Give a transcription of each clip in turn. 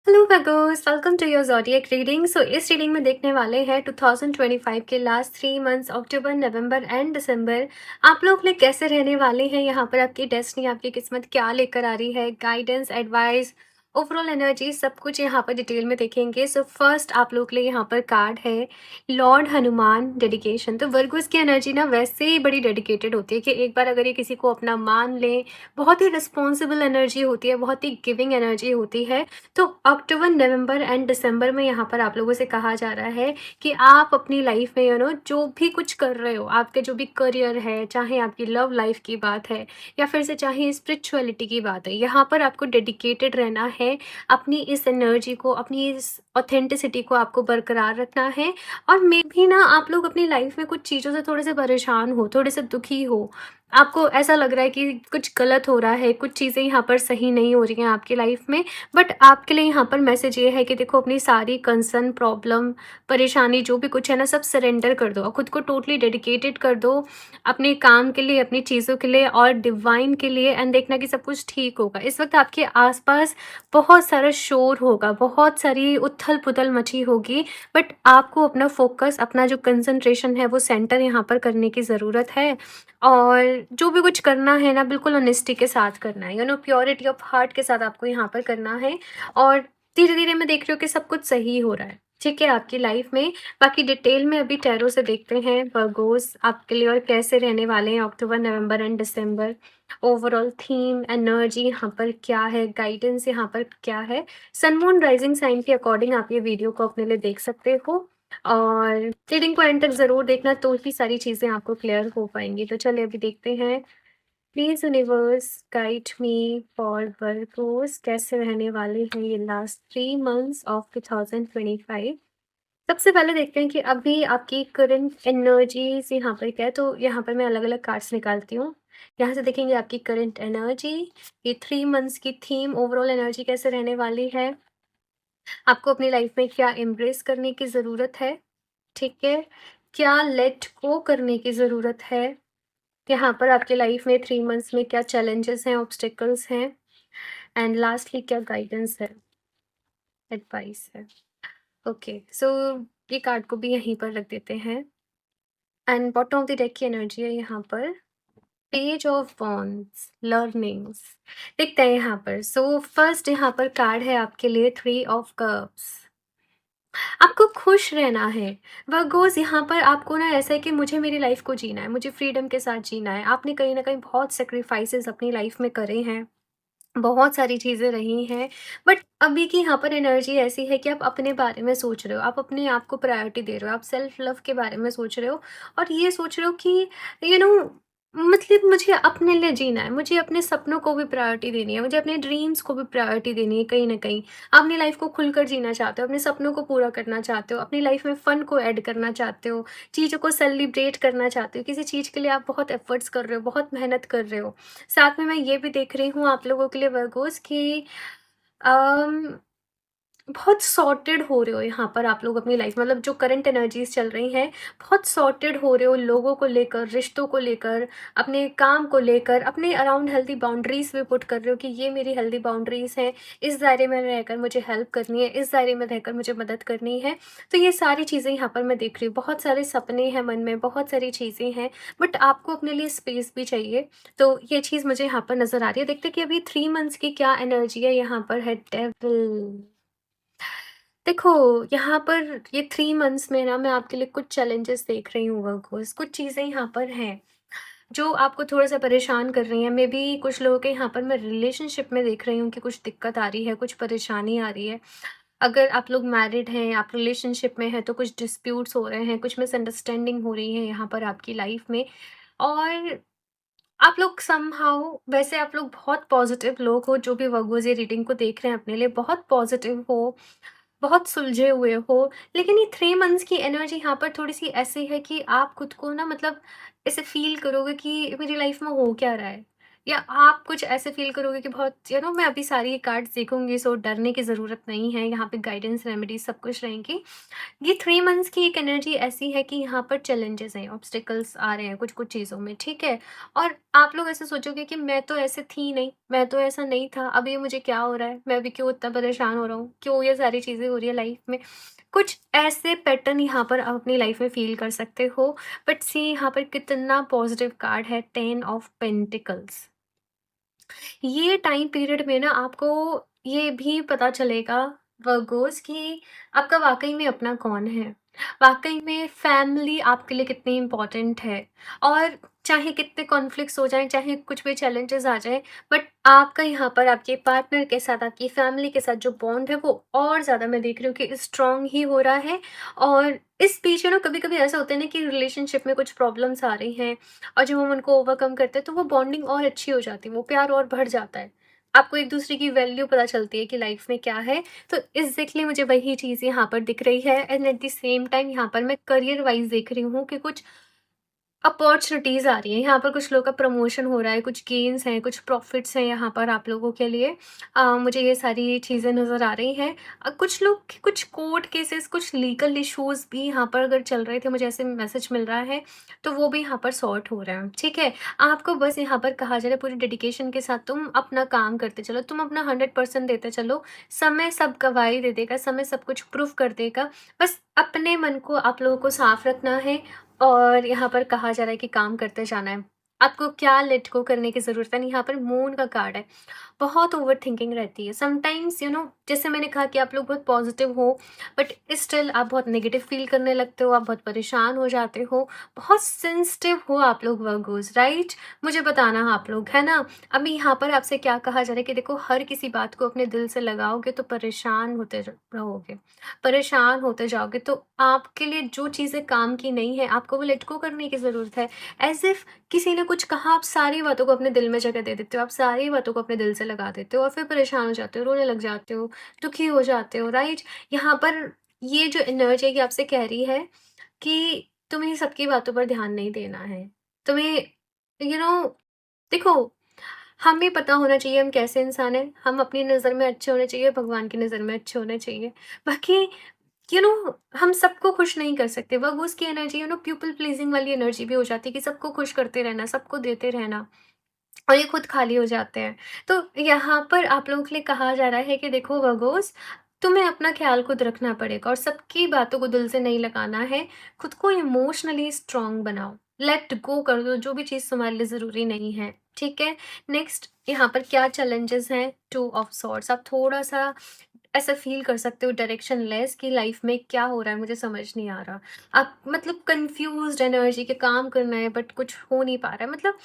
Hello Virgos, welcome to your zodiac reading. इस reading में देखने वाले हैं 2025 के last 3 months October, November and December आप लोग लिए कैसे रहने वाले हैं। यहाँ पर आपकी डेस्टिनी, आपकी किस्मत क्या लेकर आ रही है, गाइडेंस, एडवाइस, ओवरऑल एनर्जी सब कुछ यहाँ पर डिटेल में देखेंगे। फर्स्ट आप लोग के लिए यहाँ पर कार्ड है लॉर्ड हनुमान डेडिकेशन। तो वर्गोस की एनर्जी ना वैसे ही बड़ी डेडिकेटेड होती है कि एक बार अगर ये किसी को अपना मान लें, बहुत ही रिस्पॉन्सिबल एनर्जी होती है, बहुत ही गिविंग एनर्जी होती है। तो अक्टूबर, नवंबर एंड दिसंबर में यहाँ पर आप लोगों से कहा जा रहा है कि आप अपनी लाइफ में जो भी कुछ कर रहे हो, आपके जो भी करियर है, चाहे आपकी लव लाइफ की बात है या फिर से चाहे स्पिरिचुअलिटी की बात है, यहाँ पर आपको डेडिकेटेड रहना है। अपनी इस एनर्जी को, अपनी इस ऑथेंटिसिटी को आपको बरकरार रखना है। और मे भी ना आप लोग अपनी लाइफ में कुछ चीज़ों से थोड़े से परेशान हो, थोड़े से दुखी हो, आपको ऐसा लग रहा है कि कुछ गलत हो रहा है, कुछ चीज़ें यहाँ पर सही नहीं हो रही हैं आपकी लाइफ में। बट आपके लिए यहाँ पर मैसेज ये है कि देखो, अपनी सारी कंसर्न, प्रॉब्लम, परेशानी जो भी कुछ है ना, सब सरेंडर कर दो और खुद को टोटली डेडिकेटेड कर दो अपने काम के लिए, अपनी चीज़ों के लिए और डिवाइन के लिए। एंड देखना कि सब कुछ ठीक होगा। इस वक्त आपके आसपास बहुत सारा शोर होगा, बहुत सारी उथल पुथल मची होगी, बट आपको अपना फोकस, अपना जो कंसंट्रेशन है वो सेंटर यहाँ पर करने की ज़रूरत है। और जो भी कुछ करना है ना, बिल्कुल ऑनेस्टी के साथ करना है, प्योरिटी ऑफ हार्ट के साथ आपको यहाँ पर करना है। और धीरे-धीरे मैं देख रही हूँ कि सब कुछ सही हो रहा है, ठीक है, आपकी लाइफ में। बाकी डिटेल में अभी टैरो से देखते हैं वर्गोस आपके लिए और कैसे रहने वाले हैं October, November and December. Overall theme, energy यहाँ पर क्या है, गाइडेंस यहाँ पर क्या है। सन, मून, राइजिंग साइन के अकॉर्डिंग आप ये वीडियो को अपने लिए देख सकते हो और रीडिंग को एंड तक ज़रूर देखना, तो ही सारी चीज़ें आपको क्लियर हो पाएँगी। तो चलिए अभी देखते हैं। Please universe guide me for Virgo's, कैसे रहने वाले हैं ये लास्ट 3 मंथ्स ऑफ 2025। सबसे पहले देखते हैं कि अभी आपकी करंट एनर्जीज यहाँ पर क्या है। तो यहाँ पर मैं अलग अलग कार्ड्स निकालती हूँ। यहाँ से देखेंगे आपकी करंट एनर्जी, ये 3 मंथ्स की थीम, ओवरऑल एनर्जी कैसे रहने वाली है, आपको अपनी लाइफ में क्या एम्ब्रेस करने की ज़रूरत है, ठीक है, क्या लेट गो करने की ज़रूरत है, यहाँ पर आपके लाइफ में 3 मंथ्स में क्या चैलेंजेस हैं, ऑब्स्टिकल्स हैं, एंड लास्टली क्या गाइडेंस है, एडवाइस है। ओके, ये कार्ड को भी यहीं पर रख देते हैं। And bottom of the deck की एनर्जी है यहाँ पर पेज ऑफ वॉन्ड्स, लर्निंग्स। देखते हैं यहाँ पर। फर्स्ट यहाँ पर कार्ड है आपके लिए 3 ऑफ कप्स। आपको खुश रहना है वर्गोस। यहाँ पर आपको ना ऐसा है कि मुझे मेरी लाइफ को जीना है, मुझे फ्रीडम के साथ जीना है। आपने कहीं ना कहीं बहुत सेक्रीफाइसेस अपनी लाइफ में करे हैं, बहुत सारी चीज़ें रही हैं। बट अभी की यहाँ पर एनर्जी ऐसी है कि आप अपने बारे में सोच रहे हो, आप अपने आप को प्रायोरिटी दे रहे हो, आप सेल्फ लव के बारे में सोच रहे हो और ये सोच रहे हो कि यू नो मतलब मुझे अपने लिए जीना है, मुझे अपने सपनों को भी प्रायोरिटी देनी है, मुझे अपने ड्रीम्स को भी प्रायोरिटी देनी है। कहीं ना कहीं आप अपनी लाइफ को खुलकर जीना चाहते हो, अपने सपनों को पूरा करना चाहते हो, अपनी लाइफ में फ़न को ऐड करना चाहते हो, चीज़ों को सेलिब्रेट करना चाहते हो। किसी चीज़ के लिए आप बहुत एफर्ट्स कर रहे हो, बहुत मेहनत कर रहे हो। साथ में मैं ये भी देख रही हूँ आप लोगों के लिए वर्गोस कि अम, बहुत सॉर्टेड हो रहे हो यहाँ पर आप लोग अपनी लाइफ, मतलब जो करंट एनर्जीज चल रही हैं, बहुत सॉर्टेड हो रहे हो लोगों को लेकर, रिश्तों को लेकर, अपने काम को लेकर, अपने अराउंड हेल्दी बाउंड्रीज भी पुट कर रहे हो कि ये मेरी हेल्दी बाउंड्रीज हैं, इस दायरे में रहकर मुझे हेल्प करनी है, इस दायरे में रहकर मुझे मदद करनी है। तो ये सारी चीज़ें यहाँ पर मैं देख रही हूँ, बहुत सारे सपने हैं मन में, बहुत सारी चीज़ें हैं, बट आपको अपने लिए स्पेस भी चाहिए। तो ये चीज़ मुझे यहाँ पर नज़र आ रही है। देखते हैं कि अभी 3 मंथ्स की क्या एनर्जी है। यहाँ पर है डेविल। देखो, यहाँ पर ये 3 मंथ्स में ना मैं आपके लिए कुछ चैलेंजेस देख रही हूँ वर्गोस, कुछ चीज़ें यहाँ पर हैं जो आपको थोड़ा-सा परेशान कर रही हैं। मेबी कुछ लोगों के यहाँ पर मैं रिलेशनशिप में देख रही हूँ कि कुछ दिक्कत आ रही है, कुछ परेशानी आ रही है। अगर आप लोग मैरिड हैं, आप रिलेशनशिप में हैं, तो कुछ डिस्प्यूट्स हो रहे हैं, कुछ मिसअंडरस्टैंडिंग हो रही है यहाँ पर आपकी लाइफ में। और आप लोग समहाउ, वैसे आप लोग बहुत पॉजिटिव लोग हो, जो भी वर्गोस ये रीडिंग को देख रहे हैं अपने लिए, बहुत पॉजिटिव हो, बहुत सुलझे हुए हो। लेकिन ये 3 मंथ्स की एनर्जी यहाँ पर थोड़ी-सी ऐसी है कि आप खुद को ना, मतलब ऐसे फ़ील करोगे कि मेरी लाइफ़ में हो क्या रहा है? या आप कुछ ऐसे फ़ील करोगे कि बहुत मैं अभी सारी कार्ड्स देखूँगी, सो डरने की ज़रूरत नहीं है, यहाँ पे गाइडेंस, रेमेडीज़ सब कुछ रहेंगी। ये 3 मंथ्स की एक एनर्जी ऐसी है कि यहाँ पर चैलेंजेस हैं, ऑब्स्टेकल्स आ रहे हैं कुछ-कुछ चीज़ों में, ठीक है? और आप लोग ऐसे सोचोगे कि मैं तो ऐसे थी नहीं, मैं तो ऐसा नहीं था, अब ये मुझे क्या हो रहा है? मैं अभी क्यों इतना परेशान हो रहा हूँ? क्यों ये सारी चीज़ें हो रही है लाइफ़ में? कुछ ऐसे पैटर्न यहाँ पर आप अपनी लाइफ़ में फ़ील कर सकते हो। बट सी यहाँ पर कितना पॉज़िटिव कार्ड है, 10 ऑफ पेंटिकल्स। ये टाइम पीरियड में ना आपको ये भी पता चलेगा वर्गोस कि आपका वाक़ई में अपना कौन है। वाक़ई में फैमिली आपके लिए कितनी इम्पोर्टेंट है। और चाहे कितने कॉन्फ्लिक्ट्स हो जाएँ, चाहे कुछ भी चैलेंजेस आ जाएँ, बट आपका यहाँ पर आपके पार्टनर के साथ, आपकी फैमिली के साथ जो बॉन्ड है वो और ज़्यादा मैं देख रही हूँ कि स्ट्रॉन्ग ही हो रहा है। और इस बीच कभी-कभी ऐसा होता है ना कि रिलेशनशिप में कुछ प्रॉब्लम्स आ रही हैं, और जब हम उनको ओवरकम करते हैं तो वो बॉन्डिंग और अच्छी हो जाती है, वो प्यार और बढ़ जाता है। आपको एक-दूसरे की वैल्यू पता चलती है कि लाइफ में क्या है। तो एग्ज़ैक्टली मुझे वही चीज़ यहाँ पर दिख रही है, and at the same time यहाँ पर मैं करियर वाइज़ देख रही हूँ कि कुछ अपॉर्च्युनिटीज़ आ रही हैं, यहाँ पर कुछ लोगों का प्रमोशन हो रहा है, कुछ गेन्स हैं, कुछ प्रॉफ़िट्स हैं यहाँ पर आप लोगों के लिए। मुझे ये सारी चीज़ें नज़र आ रही हैं। कुछ लोग के कुछ कोर्ट केसेस, कुछ लीगल इश्यूज़ भी यहाँ पर अगर चल रहे थे, मुझे ऐसे मैसेज मिल रहा है, तो वो भी यहाँ पर सॉर्ट हो रहे हैं, ठीक है? आपको बस यहाँ पर कहा जा रहा है पूरी डेडिकेशन के साथ तुम अपना काम करते चलो, तुम अपना 100% देते चलो, समय सब गवाही दे देगा, समय सब कुछ प्रूफ कर देगा। बस अपने मन को आप लोगों को साफ रखना है, और यहाँ पर कहा जा रहा है कि काम करते जाना है। आपको क्या लेट गो करने की ज़रूरत है नहीं, यहाँ पर मून का कार्ड है। बहुत ओवरथिंकिंग रहती है। समटाइम्स जैसे मैंने कहा कि आप लोग बहुत पॉज़िटिव हो, बट स्टिल आप बहुत नेगेटिव फ़ील करने लगते हो, आप बहुत परेशान हो जाते हो, बहुत सेंसिटिव हो आप लोग वर्गोज़, राइट? मुझे बताना आप लोग, है ना? अभी यहाँ पर आपसे क्या कहा जा रहा है कि देखो, हर किसी बात को अपने दिल से लगाओगे तो परेशान होते रहोगे, परेशान होते जाओगे, तो आपके लिए जो चीज़ें काम की नहीं है, आपको वो लेट गो करने की ज़रूरत है। एज़ इफ़ किसी ने कुछ कहा, आप सारी बातों को अपने दिल में जगह दे देते हो, आप सारी बातों को अपने दिल से लगा देते हो और फिर परेशान हो जाते हो, रोने लग जाते हो, दुखी हो जाते हो, राइट? यहाँ पर ये जो एनर्जी है, ये आपसे कह रही है कि तुम्हें सबकी बातों पर ध्यान नहीं देना है। तुम्हें यू नो देखो, हमें पता होना चाहिए हम कैसे इंसान हैं, हम अपनी नज़र में अच्छे होने चाहिए, भगवान की नज़र में अच्छे होने चाहिए। बाकी हम सबको खुश नहीं कर सकते। वर्गोस की एनर्जी पीपल प्लीज़िंग वाली एनर्जी भी हो जाती है कि सबको खुश करते रहना, सबको देते रहना, और ये खुद खाली हो जाते हैं। तो यहाँ पर आप लोगों के लिए कहा जा रहा है कि देखो वर्गोस, तुम्हें अपना ख़्याल खुद रखना पड़ेगा और सबकी बातों को दिल से नहीं लगाना है। खुद को इमोशनली स्ट्रॉन्ग बनाओ। लेट गो कर दो जो भी चीज़ तुम्हारे लिए ज़रूरी नहीं है, ठीक है? नेक्स्ट यहाँ पर क्या चैलेंजेस हैं? 2 ऑफ सॉर्ड्स। आप थोड़ा-सा ऐसा फ़ील कर सकते हो डायरेक्शनलेस कि लाइफ़ में क्या हो रहा है, मुझे समझ नहीं आ रहा। आप मतलब कन्फ्यूज़्ड एनर्जी के काम करना है बट कुछ हो नहीं पा रहा है। मतलब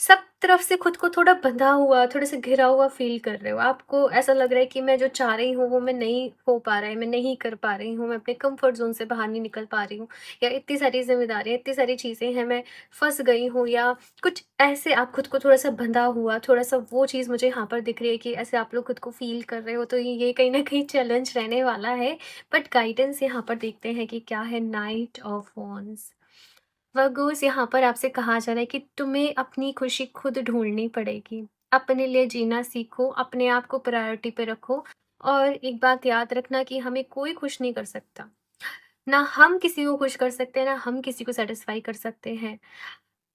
सब तरफ से खुद को थोड़ा बंधा हुआ, थोड़े से घिरा हुआ फ़ील कर रहे हो। आपको ऐसा लग रहा है कि मैं जो चाह रही हूँ वो मैं नहीं हो पा रहा है, मैं नहीं कर पा रही हूँ, मैं अपने कम्फ़र्ट ज़ोन से बाहर नहीं निकल पा रही हूँ, या इतनी सारी ज़िम्मेदारियाँ, इतनी सारी चीज़ें हैं, मैं फँस गई हूँ, या कुछ ऐसे आप खुद को थोड़ा-सा बंधा हुआ, थोड़ा-सा वो चीज़ मुझे यहाँ पर दिख रही है कि ऐसे आप लोग खुद को फ़ील कर रहे हो, तो ये कहीं न कहीं चैलेंज रहने वाला है। बट गाइडेंस यहाँ पर देखते हैं कि क्या है, नाइट ऑफ वॉन्ड्स। वर्गोस यहाँ पर आपसे कहा जा रहा है कि तुम्हें अपनी खुशी खुद ढूँढनी पड़ेगी। अपने लिए जीना सीखो, अपने आप को प्रायोरिटी पे रखो, और एक बात याद रखना कि हमें कोई खुश नहीं कर सकता। ना हम किसी को खुश कर सकते हैं, ना हम किसी को सैटिस्फाई कर सकते हैं।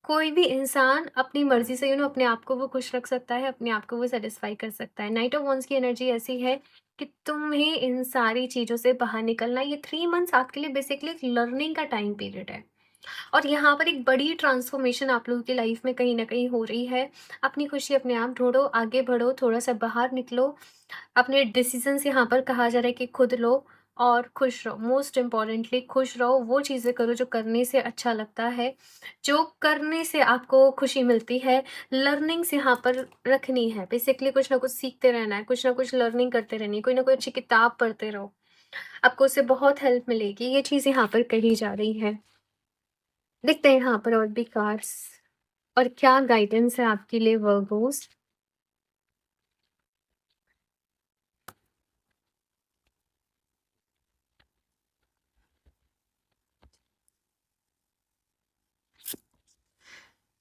कोई भी इंसान अपनी मर्ज़ी से अपने आप को वो खुश रख सकता है, अपने आप को वो सैटिस्फाई कर सकता है। नाइट ऑफ वांड्स की एनर्जी ऐसी है कि तुम्हें इन सारी चीज़ों से बाहर निकलना है। ये 3 मंथ्स आपके लिए बेसिकली एक लर्निंग का टाइम पीरियड है। और यहाँ पर एक बड़ी ट्रांसफॉर्मेशन आप लोगों की लाइफ में कहीं न कहीं हो रही है। अपनी खुशी अपने आप ढूँढो, आगे बढ़ो, थोड़ा-सा बाहर निकलो। अपने डिसीज़न्स यहाँ पर कहा जा रहा है कि खुद लो और खुश रहो। मोस्ट इम्पोर्टेंटली खुश रहो, वो चीज़ें करो जो करने से अच्छा लगता है, जो करने से आपको खुशी मिलती है। लर्निंग्स यहाँ पर रखनी है। बेसिकली कुछ ना कुछ सीखते रहना है, कुछ ना कुछ लर्निंग करते रहनी है, कोई ना कोई अच्छी किताब पढ़ते रहो। आपको उससे बहुत हेल्प मिलेगी। ये चीज़ यहाँ पर कही जा रही है। देखते हैं यहाँ पर और भी कार्ड्स और क्या गाइडेंस है आपके लिए Virgo's.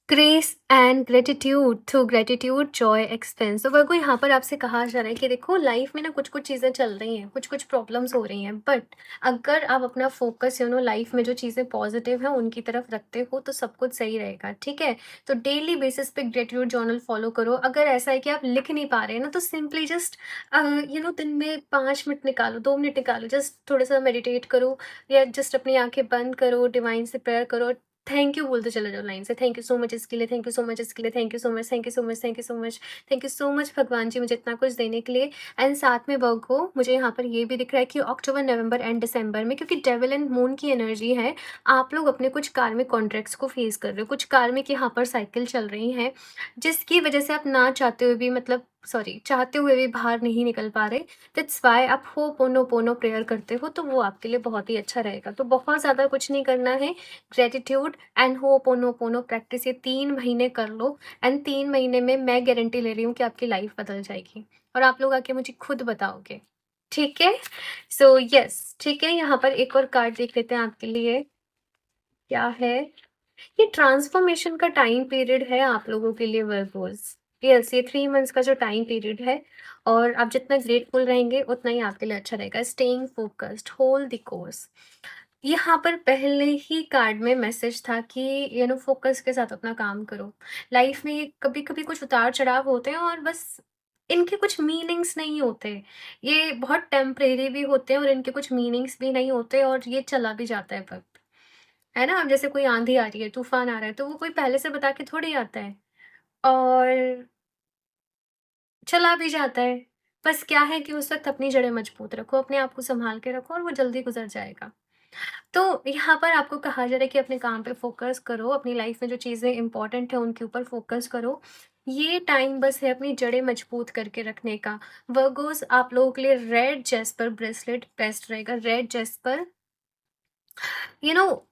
Grace and gratitude, through gratitude Joy expense. तो वर्गो यहाँ पर आपसे कहा जा रहा है कि देखो लाइफ में ना कुछ कुछ चीज़ें चल रही हैं, कुछ कुछ प्रॉब्लम्स हो रही हैं, बट अगर आप अपना फोकस लाइफ में जो चीज़ें पॉजिटिव हैं उनकी तरफ रखते हो तो सब कुछ सही रहेगा, ठीक है। तो डेली बेसिस पे ग्रेटिट्यूड जर्नल फॉलो करो। अगर ऐसा है कि आप लिख नहीं पा रहे हैं ना, तो सिंपली जस्ट दिन में 5 मिनट निकालो, 2 मिनट निकालो, जस्ट थोड़ा सा मेडिटेट करो, या जस्ट अपनी आंखें बंद करो, डिवाइन से प्रेयर करो, थैंक यू बोलते चले जाओ लाइन से, थैंक यू सो मच इसके लिए, थैंक यू सो मच इसके लिए, thank you so much, thank you so much, thank you so much, thank you so much भगवान जी मुझे इतना कुछ देने के लिए। एंड साथ में वर्क हो, मुझे यहाँ पर ये भी दिख रहा है कि अक्टूबर, नवंबर एंड दिसंबर में, क्योंकि डेविल एंड मून की एनर्जी है, आप लोग अपने कुछ कार्मिक कॉन्ट्रैक्ट्स को फेस कर रहे हो, कुछ कार्मिक यहाँ पर साइकिल चल रही हैं, जिसकी वजह से आप ना चाहते हुए भी, मतलब सॉरी, चाहते हुए भी बाहर नहीं निकल पा रहे। दैट्स वाई आप हो पोनो पोनो प्रेयर करते हो, तो वो आपके लिए बहुत ही अच्छा रहेगा। तो बहुत ज़्यादा कुछ नहीं करना है, ग्रेटिट्यूड एंड होपोनोपोनो प्रैक्टिस ये 3 महीने कर लो, एंड 3 महीने में मैं गारंटी ले रही हूँ कि आपकी लाइफ बदल जाएगी, और आप लोग आके मुझे खुद बताओगे, ठीक है। सो यस, ठीक है, यहाँ पर एक और कार्ड देख लेते हैं आपके लिए, क्या है। ये ट्रांसफॉर्मेशन का टाइम पीरियड है आप लोगों के लिए वर्गोस। यस, ये 3 मंथ्स का जो टाइम पीरियड है, और आप जितना ग्रेटफुल रहेंगे उतना ही आपके लिए अच्छा रहेगा। Staying focused, hold the course. यहाँ पर पहले ही कार्ड में मैसेज था कि फोकस के साथ अपना काम करो। लाइफ में ये कभी कभी कुछ उतार चढ़ाव होते हैं, और बस इनके कुछ मीनिंग्स नहीं होते। ये बहुत टेम्परेरी भी होते हैं, और इनके कुछ मीनिंग्स भी नहीं होते, और ये चला भी जाता है वक्त, है ना। अब जैसे कोई आंधी आ रही है, तूफान आ रहा है, तो वो कोई पहले से बता के थोड़ी आता है, और चला भी जाता है। बस क्या है कि उस वक्त अपनी जड़ें मजबूत रखो, अपने आप को संभाल के रखो, और वो जल्दी गुजर जाएगा। तो यहाँ पर आपको कहा जा रहा है कि अपने काम पे फ़ोकस करो, अपनी लाइफ में जो चीज़ें इम्पोर्टेंट हैं उनके ऊपर फ़ोकस करो। ये टाइम बस है अपनी जड़ें मजबूत करके रखने का। वर्गोज़, आप लोगों के लिए रेड जेस्पर ब्रेसलेट बेस्ट रहेगा। Red Jasper, you know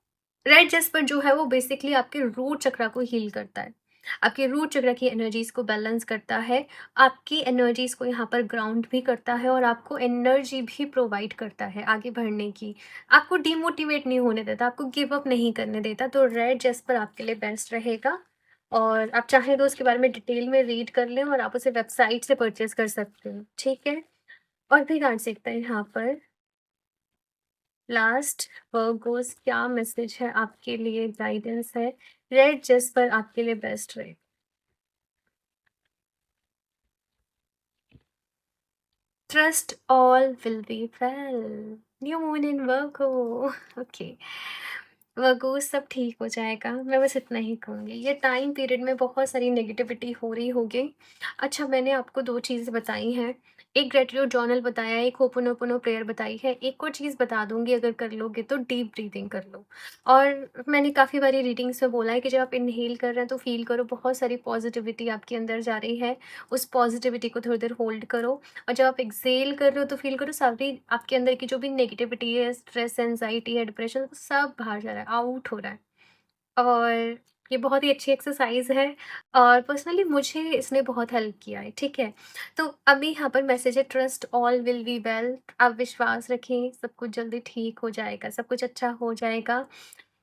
red Jasper जो है वो बेसिकली आपके रूट चक्रा को हील करता है, आपके रूट चक्र की एनर्जीज को बैलेंस करता है, आपकी एनर्जीज को यहाँ पर ग्राउंड भी करता है, और आपको एनर्जी भी प्रोवाइड करता है आगे बढ़ने की। आपको डिमोटिवेट नहीं होने देता, आपको गिव अप नहीं करने देता। तो रेड जेस्पर आपके लिए बेस्ट रहेगा, और आप चाहें तो उसके बारे में डिटेल में रीड कर लें, और आप उसे वेबसाइट से परचेज कर सकते हो, ठीक है। और भी कार्ड देखते हैं यहाँ पर। लास्ट वर्गोस, क्या मैसेज है आपके लिए, गाइडेंस है। रेड जस्ट पर आपके लिए बेस्ट रहे। Trust all will be well. New moon in Virgo. Okay, Virgo सब ठीक हो जाएगा, मैं बस इतना ही कहूँगी। ये टाइम पीरियड में बहुत सारी नेगेटिविटी हो रही होगी। अच्छा, मैंने आपको 2 चीज़ बताई हैं, एक ग्रेटिट्यूड जर्नल बताया है, एक होपोनोपोनो प्रेयर बताई है। एक और चीज़ बता दूँगी, अगर कर लोगे तो डीप ब्रीथिंग कर लो। और मैंने काफ़ी बारी रीडिंग्स में बोला है कि जब आप इनहेल कर रहे हैं तो फ़ील करो बहुत सारी पॉजिटिविटी आपके अंदर जा रही है, उस पॉजिटिविटी को थोड़ी देर होल्ड करो। और जब आप एक्सेल कर रहे हो तो फ़ील करो सारी आपके अंदर की जो भी नेगेटिविटी है, स्ट्रेस, एंजाइटी है, डिप्रेशन, वो सब बाहर जा रहा है, आउट हो रहा है। और ये बहुत ही अच्छी एक्सरसाइज़ है, और पर्सनली मुझे इसने बहुत हेल्प किया है, ठीक है। तो अभी यहाँ पर मैसेज है, trust all will be well. आप विश्वास रखें, सब कुछ जल्दी ठीक हो जाएगा, सब कुछ अच्छा हो जाएगा।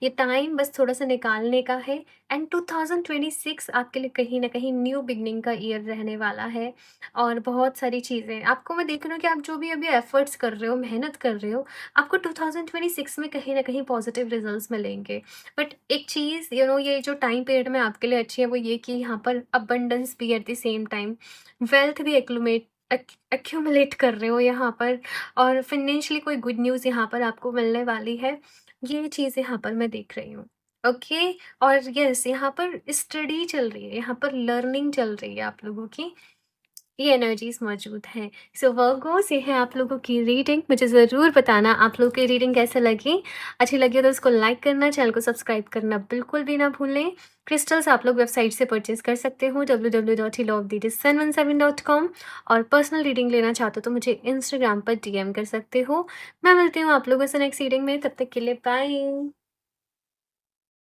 ये टाइम बस थोड़ा-सा निकालने का है, एंड 2026 आपके लिए कहीं न कहीं न्यू बिगिनिंग का ईयर रहने वाला है, और बहुत सारी चीज़ें आपको, मैं देख रही हूँ कि आप जो भी अभी एफ़र्ट्स कर रहे हो, मेहनत कर रहे हो, आपको 2026 में कहीं न कहीं पॉज़िटिव रिज़ल्ट्स मिलेंगे। बट एक चीज़, ये जो टाइम पीरियड में आपके लिए अच्छी है, वो ये कि यहाँ पर अबंडेंस भी at the same time, wealth भी एक्यूमुलेट कर रहे हो यहाँ पर, और फ़ाइनेंशियली कोई गुड न्यूज़ यहाँ पर आपको मिलने वाली है। ये चीज़ यहाँ पर मैं देख रही हूँ। ओके। और यस, यहाँ पर स्टडी चल रही है, यहाँ पर लर्निंग चल रही है आप लोगों की, ये एनर्जीज मौजूद हैं। सो वर्गोस, ये है आप लोगों की रीडिंग। मुझे ज़रूर बताना आप लोगों की रीडिंग कैसे लगी। अच्छी लगी तो उसको लाइक करना, चैनल को सब्सक्राइब करना बिल्कुल भी ना भूलें। क्रिस्टल्स आप लोग वेबसाइट से परचेज कर सकते हो, www.healofthediscern17.com। और पर्सनल रीडिंग लेना चाहते हो तो मुझे इंस्टाग्राम पर DM कर सकते हो। मैं मिलती हूँ आप लोगों से नेक्स्ट रीडिंग में, तब तक के लिए बाय।